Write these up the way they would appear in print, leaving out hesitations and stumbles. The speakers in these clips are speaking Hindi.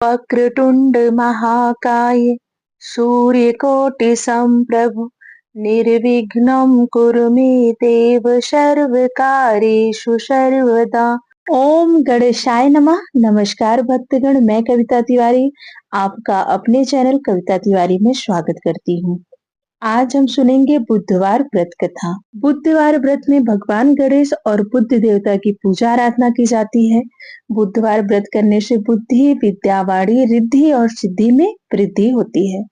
वक्रतुंड महाकाय सूर्यकोटि समप्रभ निर्विघ्नं कुरु मे देव सर्वकार्येषु सर्वदा। ओम गणेशाय नमः। नमस्कार भक्तगण, मैं कविता तिवारी आपका अपने चैनल कविता तिवारी में स्वागत करती हूँ। आज हम सुनेंगे बुधवार व्रत कथा। बुधवार व्रत में भगवान गणेश और बुद्ध देवता की पूजा आराधना की जाती है। बुधवार व्रत करने से बुद्धि, विद्या, वाणी, रिद्धि और सिद्धि में वृद्धि होती है।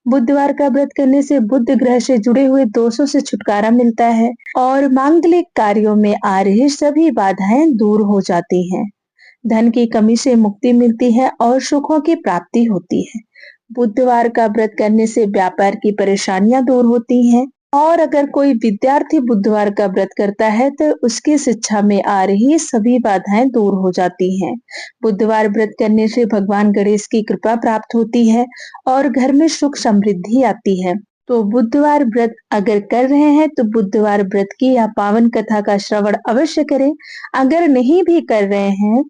बुधवार का व्रत करने से बुध ग्रह से जुड़े हुए दोषों से छुटकारा मिलता है और मांगलिक कार्यों में आ रही सभी बाधाएं दूर हो जाती हैं। धन की कमी से मुक्ति मिलती है और सुखों की प्राप्ति होती है। बुधवार का व्रत करने से व्यापार की परेशानियां दूर होती हैं और अगर कोई विद्यार्थी बुधवार का व्रत करता है तो उसकी शिक्षा में आ रही सभी बाधाएं दूर हो जाती हैं। बुधवार व्रत करने से भगवान गणेश की कृपा प्राप्त होती है और घर में सुख समृद्धि आती है। तो बुधवार व्रत अगर कर रहे हैं तो बुधवार व्रत की या पावन कथा का श्रवण अवश्य करें। अगर नहीं भी कर रहे हैं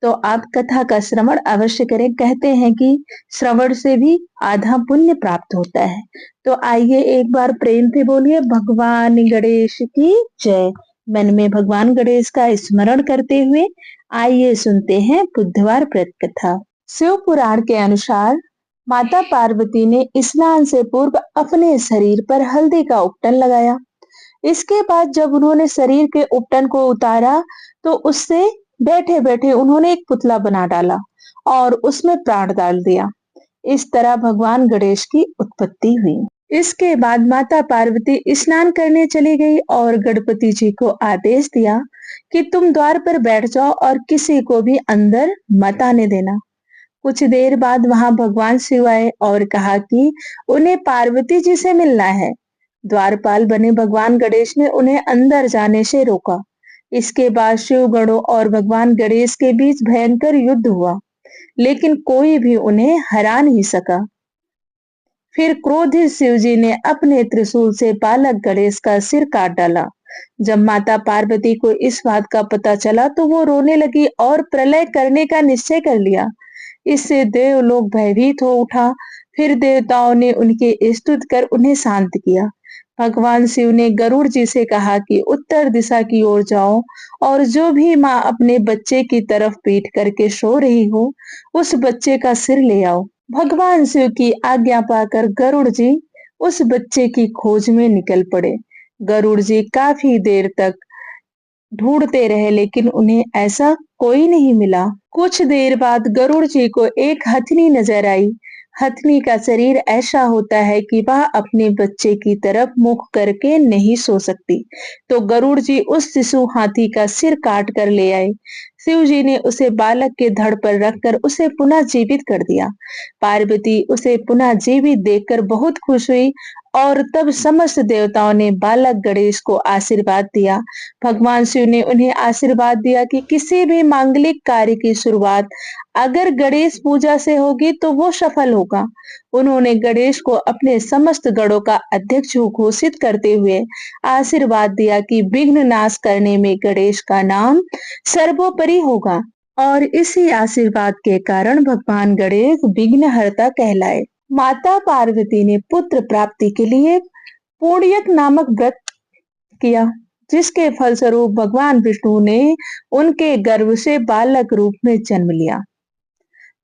तो आप कथा का श्रवण अवश्य करें। कहते हैं कि श्रवण से भी आधा पुण्य प्राप्त होता है। तो आइए एक बार प्रेम से बोलिए भगवान गणेश की जय। मन में भगवान गणेश का स्मरण करते हुए आइए सुनते हैं बुधवार व्रत कथा। शिव पुराण के अनुसार माता पार्वती ने स्नान से पूर्व अपने शरीर पर हल्दी का उपटन लगाया। इसके बाद जब उन्होंने शरीर के उपटन को उतारा तो उससे बैठे बैठे उन्होंने एक पुतला बना डाला और उसमें प्राण डाल दिया। इस तरह भगवान गणेश की उत्पत्ति हुई। इसके बाद माता पार्वती स्नान करने चली गई और गणपति जी को आदेश दिया कि तुम द्वार पर बैठ जाओ और किसी को भी अंदर मत आने देना। कुछ देर बाद वहां भगवान शिव आए और कहा कि उन्हें पार्वती जी से मिलना है। द्वारपाल बने भगवान गणेश ने उन्हें अंदर जाने से रोका। इसके बाद शिव गणों और भगवान गणेश के बीच भयंकर युद्ध हुआ, लेकिन कोई भी उन्हें हरा नहीं सका। फिर क्रोधित शिव जी ने अपने त्रिशूल से बालक गणेश का सिर काट डाला। जब माता पार्वती को इस बात का पता चला तो वो रोने लगी और प्रलय करने का निश्चय कर लिया। इससे देवलोक भयभीत हो उठा। फिर देवताओं ने उनकी स्तुति कर उन्हें शांत किया। भगवान शिव ने गरुड़ जी से कहा कि उत्तर दिशा की ओर जाओ और जो भी माँ अपने बच्चे की तरफ पीठ करके सो रही हो उस बच्चे का सिर ले आओ। भगवान शिव की आज्ञा पाकर गरुड़ जी उस बच्चे की खोज में निकल पड़े। गरुड़ जी काफी देर तक ढूंढते रहे लेकिन उन्हें ऐसा कोई नहीं मिला। कुछ देर बाद गरुड़ जी को एक हथनी नजर आई। हथनी का शरीर ऐसा होता है कि वह अपने बच्चे की तरफ मुख करके नहीं सो सकती। तो गरुड़ जी उस शिशु हाथी का सिर काट कर ले आए। शिव जी ने उसे बालक के धड़ पर रखकर उसे पुनः जीवित कर दिया। पार्वती उसे पुनः जीवित देखकर बहुत खुश हुई और तब समस्त देवताओं ने बालक गणेश को आशीर्वाद दिया। भगवान शिव ने उन्हें आशीर्वाद दिया कि किसी भी मांगलिक कार्य की शुरुआत अगर गणेश पूजा से होगी तो वो सफल होगा। उन्होंने गणेश को अपने समस्त गणों का अध्यक्ष घोषित करते हुए आशीर्वाद दिया कि विघ्न नाश करने में गणेश का नाम सर्वोपरि होगा और इसी आशीर्वाद के कारण भगवान गणेश विघ्नहर्ता कहलाए। माता पार्वती ने पुत्र प्राप्ति के लिए पूर्ण्यक नामक व्रत किया, जिसके फलस्वरूप भगवान विष्णु ने उनके गर्भ से बालक रूप में जन्म लिया।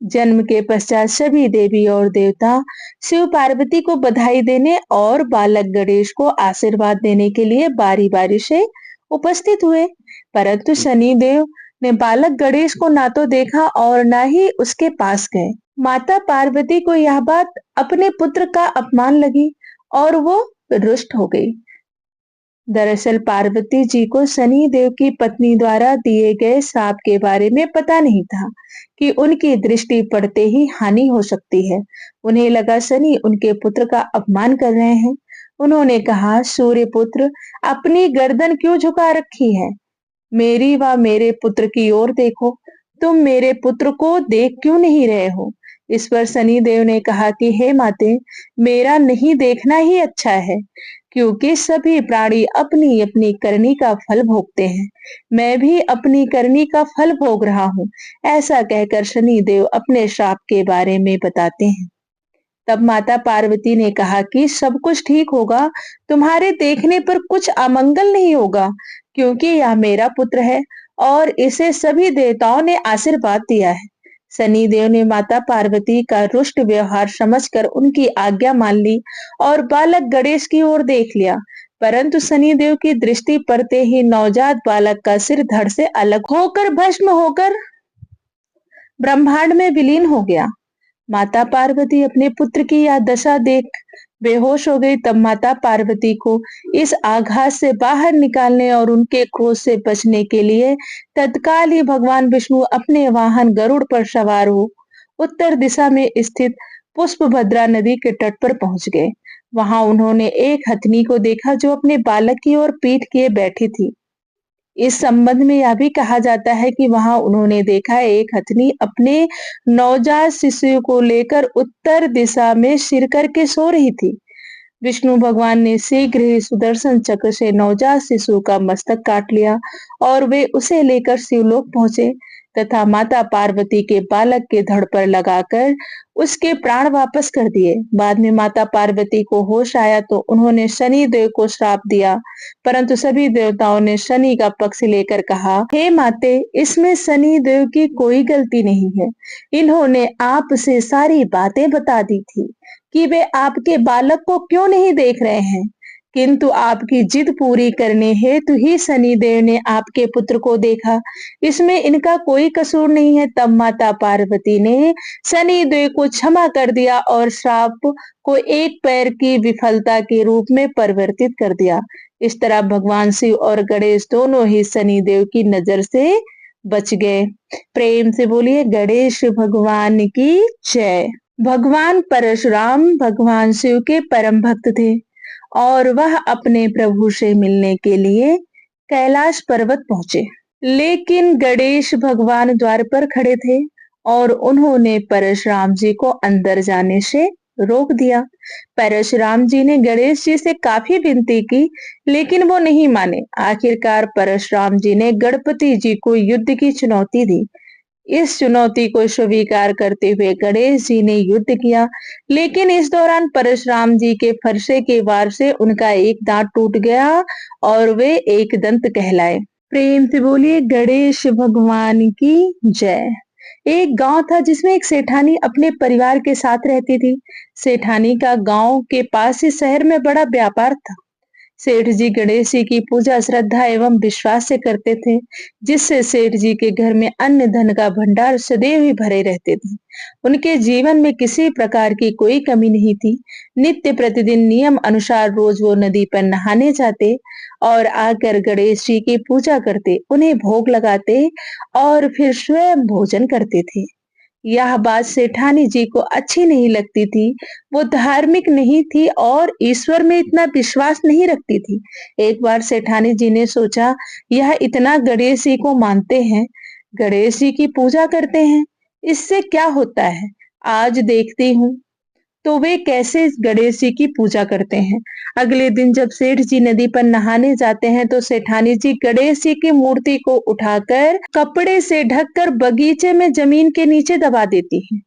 जन्म के पश्चात सभी देवी और देवता शिव पार्वती को बधाई देने और बालक गणेश को आशीर्वाद देने के लिए बारी बारी से उपस्थित हुए, परंतु शनि देव ने बालक गणेश को ना तो देखा और ना ही उसके पास गए। माता पार्वती को यह बात अपने पुत्र का अपमान लगी और वो रुष्ट हो गई। दरअसल पार्वती जी को शनि देव की पत्नी द्वारा दिए गए श्राप के बारे में पता नहीं था कि उनकी दृष्टि पड़ते ही हानि हो सकती है। उन्हें लगा शनि उनके पुत्र का अपमान कर रहे हैं। उन्होंने कहा, सूर्य पुत्र, अपनी गर्दन क्यों झुका रखी है? मेरी व मेरे पुत्र की ओर देखो। तुम मेरे पुत्र को देख क्यों नहीं रहे हो? इस पर शनि देव ने कहा कि हे माते, मेरा नहीं देखना ही अच्छा है, क्योंकि सभी प्राणी अपनी अपनी करनी का फल भोगते हैं। मैं भी अपनी करनी का फल भोग रहा हूँ। ऐसा कहकर शनि देव अपने श्राप के बारे में बताते हैं। तब माता पार्वती ने कहा कि सब कुछ ठीक होगा, तुम्हारे देखने पर कुछ अमंगल नहीं होगा, क्योंकि यह मेरा पुत्र है और इसे सभी देवताओं ने आशीर्वाद दिया है। शनि देव ने माता पार्वती का रुष्ट व्यवहार समझकर उनकी आज्ञा मान ली और बालक गणेश की ओर देख लिया। परंतु शनि देव की दृष्टि पड़ते ही नवजात बालक का सिर धड़ से अलग होकर भस्म होकर ब्रह्मांड में विलीन हो गया। माता पार्वती अपने पुत्र की यह दशा देख बेहोश हो गई। तब माता पार्वती को इस आघात से बाहर निकालने और उनके क्रोध से बचने के लिए तत्काल ही भगवान विष्णु अपने वाहन गरुड़ पर सवार हो उत्तर दिशा में स्थित पुष्पभद्रा नदी के तट पर पहुंच गए। वहां उन्होंने एक हथनी को देखा जो अपने बालक की ओर पीठ किए बैठी थी। इस संबंध में यह भी कहा जाता है कि वहां उन्होंने देखा एक हथनी अपने नवजात शिशु को लेकर उत्तर दिशा में सिर करके सो रही थी। विष्णु भगवान ने शीघ्र ही सुदर्शन चक्र से नवजात शिशु का मस्तक काट लिया और वे उसे लेकर शिवलोक पहुंचे तथा माता पार्वती के बालक के धड़ पर लगाकर उसके प्राण वापस कर दिए। बाद में माता पार्वती को होश आया तो उन्होंने शनि देव को श्राप दिया, परंतु सभी देवताओं ने शनि का पक्ष लेकर कहा, हे माते, इसमें शनि देव की कोई गलती नहीं है। इन्होंने आपसे सारी बातें बता दी थी कि वे आपके बालक को क्यों नहीं देख रहे हैं, किंतु आपकी जिद पूरी करने हेतु ही शनि देव ने आपके पुत्र को देखा। इसमें इनका कोई कसूर नहीं है। तब माता पार्वती ने शनि देव को क्षमा कर दिया और श्राप को एक पैर की विफलता के रूप में परिवर्तित कर दिया। इस तरह भगवान शिव और गणेश दोनों ही शनि देव की नजर से बच गए। प्रेम से बोलिए गणेश भगवान की जय। भगवान परशुराम भगवान शिव के परम भक्त थे और वह अपने प्रभु से मिलने के लिए कैलाश पर्वत पहुंचे। लेकिन गणेश भगवान द्वार पर खड़े थे और उन्होंने परशुराम जी को अंदर जाने से रोक दिया। परशुराम जी ने गणेश जी से काफी विनती की, लेकिन वो नहीं माने। आखिरकार परशुराम जी ने गणपति जी को युद्ध की चुनौती दी। इस चुनौती को स्वीकार करते हुए गणेश जी ने युद्ध किया, लेकिन इस दौरान परशुराम जी के फरसे के वार से उनका एक दांत टूट गया और वे एक दंत कहलाए। प्रेम से बोलिए गणेश भगवान की जय। एक गांव था जिसमें एक सेठानी अपने परिवार के साथ रहती थी। सेठानी का गांव के पास ही शहर में बड़ा व्यापार था। सेठ जी गणेश जी की पूजा श्रद्धा एवं विश्वास से करते थे, जिससे सेठ जी के घर में अन्न धन का भंडार सदैव ही भरे रहते थे। उनके जीवन में किसी प्रकार की कोई कमी नहीं थी। नित्य प्रतिदिन नियम अनुसार रोज वो नदी पर नहाने जाते और आकर गणेश जी की पूजा करते, उन्हें भोग लगाते और फिर स्वयं भोजन करते थे। यह बात सेठानी जी को अच्छी नहीं लगती थी। वो धार्मिक नहीं थी और ईश्वर में इतना विश्वास नहीं रखती थी। एक बार सेठानी जी ने सोचा, यह इतना गणेश जी को मानते हैं, गणेश जी की पूजा करते हैं, इससे क्या होता है, आज देखती हूँ तो वे कैसे गणेश जी की पूजा करते हैं। अगले दिन जब सेठ जी नदी पर नहाने जाते हैं तो सेठानी जी गणेश जी की मूर्ति को उठाकर कपड़े से ढककर बगीचे में जमीन के नीचे दबा देती हैं।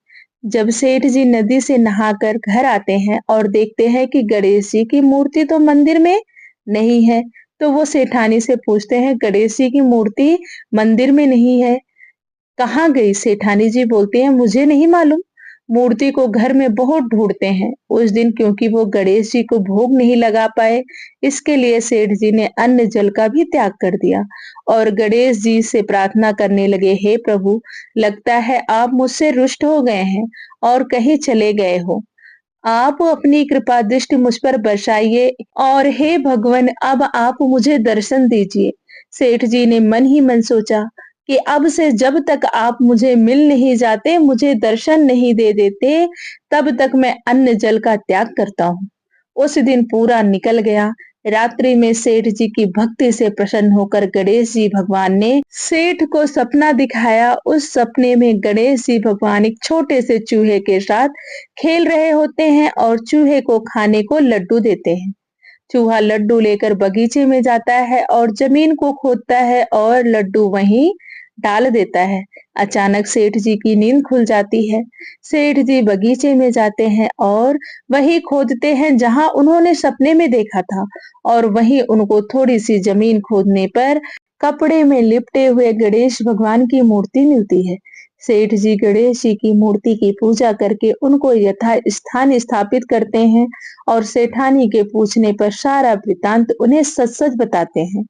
जब सेठ जी नदी से नहाकर घर आते हैं और देखते हैं कि गणेश जी की मूर्ति तो मंदिर में नहीं है, तो वो सेठानी से पूछते हैं, गणेश जी की मूर्ति मंदिर में नहीं है, कहाँ गई? सेठानी जी बोलती हैं, मुझे नहीं मालूम। मूर्ति को घर में बहुत ढूंढते हैं। उस दिन क्योंकि वो गणेश जी को भोग नहीं लगा पाए, इसके लिए सेठ जी ने अन्न जल का भी त्याग कर दिया और गणेश जी से प्रार्थना करने लगे, हे प्रभु, लगता है आप मुझसे रुष्ट हो गए हैं और कहीं चले गए हो। आप अपनी कृपा दृष्टि मुझ पर बरसाइए और हे भगवान, अब आप मुझे दर्शन दीजिए। सेठ जी ने मन ही मन सोचा कि अब से जब तक आप मुझे मिल नहीं जाते, मुझे दर्शन नहीं दे देते, तब तक मैं अन्न जल का त्याग करता हूँ। उस दिन पूरा निकल गया। रात्रि में सेठ जी की भक्ति से प्रसन्न होकर गणेश जी भगवान ने सेठ को सपना दिखाया। उस सपने में गणेश जी भगवान एक छोटे से चूहे के साथ खेल रहे होते हैं और चूहे को खाने को लड्डू देते हैं। चूहा लड्डू लेकर बगीचे में जाता है और जमीन को खोदता है और लड्डू वहीं डाल देता है। अचानक सेठ जी की नींद खुल जाती है। सेठ जी बगीचे में जाते हैं और वही खोदते हैं जहां उन्होंने सपने में देखा था, और वहीं उनको थोड़ी सी जमीन खोदने पर कपड़े में लिपटे हुए गणेश भगवान की मूर्ति मिलती है। सेठ जी गणेश जी की मूर्ति की पूजा करके उनको यथा स्थान स्थापित करते हैं और सेठानी के पूछने पर सारा वृतांत उन्हें सच-सच बताते हैं।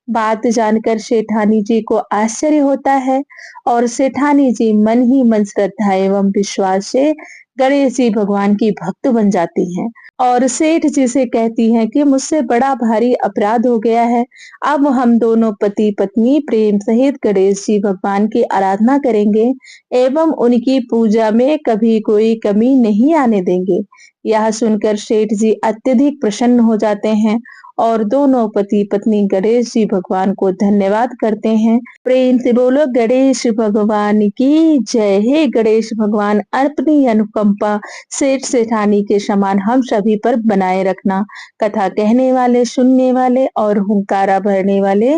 बात जानकर सेठानी जी को आश्चर्य होता है और सेठानी जी मन ही मन श्रद्धा एवं विश्वास से गणेश जी भगवान की भक्त बन जाती हैं और सेठ जी से कहती हैं कि मुझसे बड़ा भारी अपराध हो गया है। अब हम दोनों पति पत्नी प्रेम सहित गणेश जी भगवान की आराधना करेंगे एवं उनकी पूजा में कभी कोई कमी नहीं आने देंगे। यह सुनकर सेठ जी अत्यधिक प्रसन्न हो जाते हैं और दोनों पति पत्नी गणेश जी भगवान को धन्यवाद करते हैं। प्रेम से बोलो गणेश भगवान की जय। हे गणेश भगवान, अपनी अनुकंपा सेठ सेठानी के समान हम सभी पर बनाए रखना। कथा कहने वाले, सुनने वाले और हुंकारा भरने वाले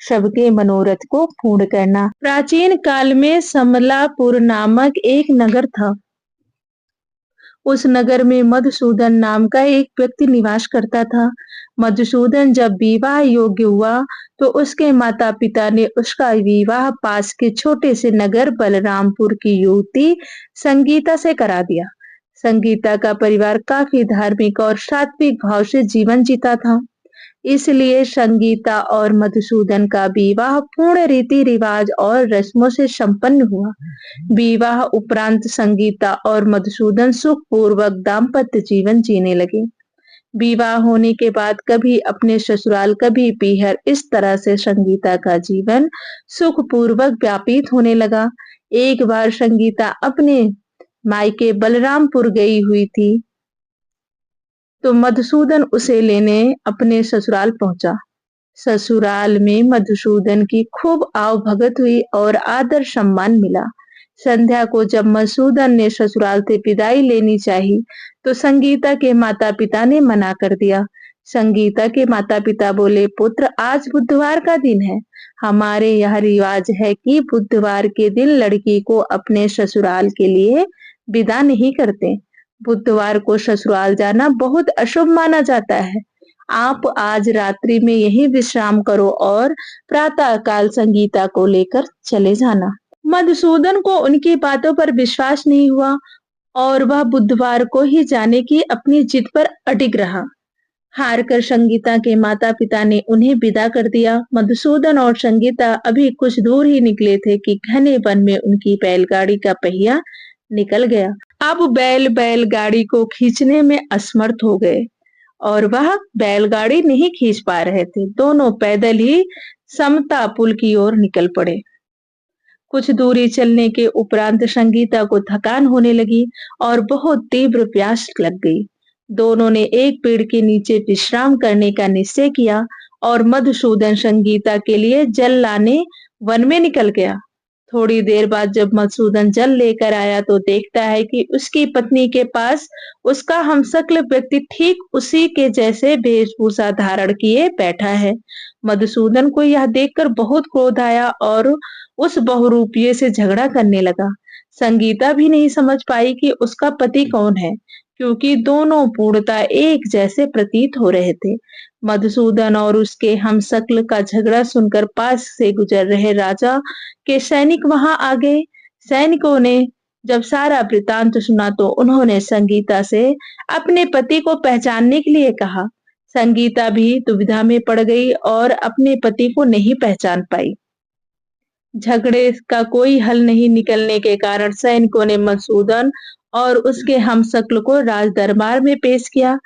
सबके मनोरथ को पूर्ण करना। प्राचीन काल में समलापुर नामक एक नगर था। उस नगर में मधुसूदन नाम का एक व्यक्ति निवास करता था। मधुसूदन जब विवाह योग्य हुआ तो उसके माता पिता ने उसका विवाह पास के छोटे से नगर बलरामपुर की युवती संगीता से करा दिया। संगीता का परिवार काफी धार्मिक और सात्विक भाव से जीवन जीता था, इसलिए संगीता और मधुसूदन का विवाह पूर्ण रीति रिवाज और रस्मों से संपन्न हुआ। विवाह उपरांत संगीता और मधुसूदन सुखपूर्वक दाम्पत्य जीवन जीने लगे। विवाह होने के बाद कभी अपने ससुराल कभी पीहर, इस तरह से संगीता का जीवन सुखपूर्वक व्यतीत होने लगा। एक बार संगीता अपने मायके बलरामपुर गई हुई थी तो मधुसूदन उसे लेने अपने ससुराल पहुंचा। ससुराल में मधुसूदन की खूब आवभगत हुई और आदर सम्मान मिला। संध्या को जब मधुसूदन ने ससुराल से विदाई लेनी चाहिए तो संगीता के माता पिता ने मना कर दिया। संगीता के माता पिता बोले, पुत्र आज बुधवार का दिन है। हमारे यहाँ रिवाज है कि बुधवार के दिन लड़की को अपने ससुराल के लिए विदा नहीं करते। बुधवार को ससुराल जाना बहुत अशुभ माना जाता है। आप आज रात्रि में यहीं विश्राम करो और प्रातः काल संगीता को लेकर चले जाना। मधुसूदन को उनकी बातों पर विश्वास नहीं हुआ और वह बुधवार को ही जाने की अपनी जिद पर अडिग रहा। हार कर संगीता के माता पिता ने उन्हें विदा कर दिया। मधुसूदन और संगीता अभी कुछ दूर ही निकले थे कि घने वन में उनकी बैलगाड़ी का पहिया निकल गया। अब बैलगाड़ी को खींचने में असमर्थ हो गए और वह बैलगाड़ी नहीं खींच पा रहे थे। दोनों पैदल ही समता पुल की ओर निकल पड़े। कुछ दूरी चलने के उपरांत संगीता को थकान होने लगी और बहुत तीव्र प्यास लग गई। दोनों ने एक पेड़ के नीचे विश्राम करने का निश्चय किया और मधुसूदन संगीता के लिए जल लाने वन में निकल गया। थोड़ी देर बाद जब मधुसूदन जल लेकर आया तो देखता है कि उसकी पत्नी के पास उसका हमशक्ल व्यक्ति ठीक उसी के जैसे वेशभूषा धारण किए बैठा है। मधुसूदन को यह देखकर बहुत क्रोध आया और उस बहुरूपिये से झगड़ा करने लगा। संगीता भी नहीं समझ पाई कि उसका पति कौन है, क्योंकि दोनों पूर्णतः एक जैसे प्रतीत हो रहे थे। मधुसूदन और उसके हमशक्ल का झगड़ा सुनकर पास से गुजर रहे राजा के सैनिक वहां आ गए। सैनिकों ने जब सारा वृतांत सुना तो उन्होंने संगीता से अपने पति को पहचानने के लिए कहा। संगीता भी दुविधा में पड़ गई और अपने पति को नहीं पहचान पाई। झगड़े का कोई हल नहीं निकलने के कारण सैनिकों ने मधुसूदन और उसके हमशक्ल को राज दरबार में पेश किया।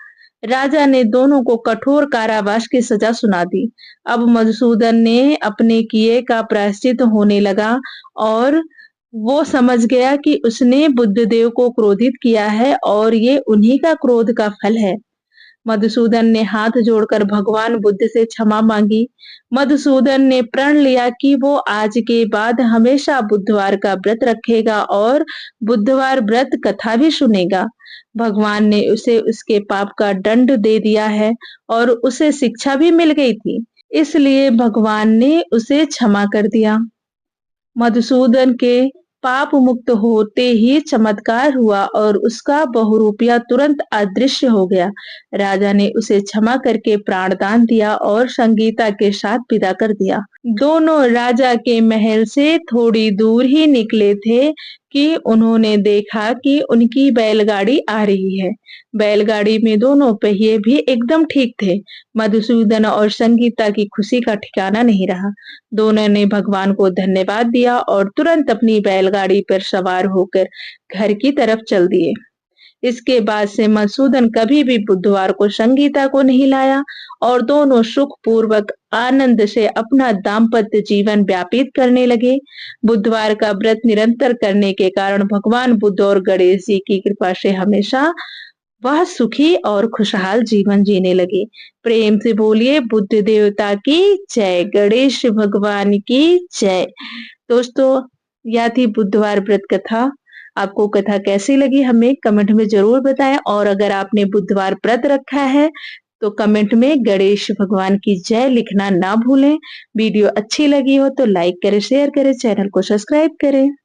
राजा ने दोनों को कठोर कारावास की सजा सुना दी। अब मधुसूदन ने अपने किए का प्रायश्चित होने लगा और वो समझ गया कि उसने बुद्धदेव को क्रोधित किया है और ये उन्हीं का क्रोध का फल है। मधुसूदन ने हाथ जोड़कर भगवान बुद्ध से क्षमा मांगी। मधुसूदन ने प्रण लिया कि वो आज के बाद हमेशा बुधवार का व्रत रखेगा और बुधवार व्रत कथा भी सुनेगा। भगवान ने उसे उसके पाप का दंड दे दिया है और उसे शिक्षा भी मिल गई थी, इसलिए भगवान ने उसे क्षमा कर दिया। मधुसूदन के पाप मुक्त होते ही चमत्कार हुआ और उसका बहुरूपिया तुरंत अदृश्य हो गया। राजा ने उसे क्षमा करके प्राणदान दिया और संगीता के साथ विदा कर दिया। दोनों राजा के महल से थोड़ी दूर ही निकले थे कि उन्होंने देखा कि उनकी बैलगाड़ी आ रही है। बैलगाड़ी में दोनों पहिए भी एकदम ठीक थे। मधुसूदन और संगीता की खुशी का ठिकाना नहीं रहा। दोनों ने भगवान को धन्यवाद दिया और तुरंत अपनी बैलगाड़ी पर सवार होकर घर की तरफ चल दिए। इसके बाद से मधुसूदन कभी भी बुधवार को संगीता को नहीं लाया और दोनों सुख पूर्वक आनंद से अपना दाम्पत्य जीवन व्यतीत करने लगे। बुधवार का व्रत निरंतर करने के कारण भगवान बुद्ध और गणेश जी की कृपा से हमेशा वह सुखी और खुशहाल जीवन जीने लगे। प्रेम से बोलिए बुद्ध देवता की जय, गणेश भगवान की जय। दोस्तों, यह थी बुधवार व्रत कथा। आपको कथा कैसी लगी हमें कमेंट में जरूर बताएं और अगर आपने बुधवार व्रत रखा है तो कमेंट में गणेश भगवान की जय लिखना ना भूलें। वीडियो अच्छी लगी हो तो लाइक करें, शेयर करें, चैनल को सब्सक्राइब करें।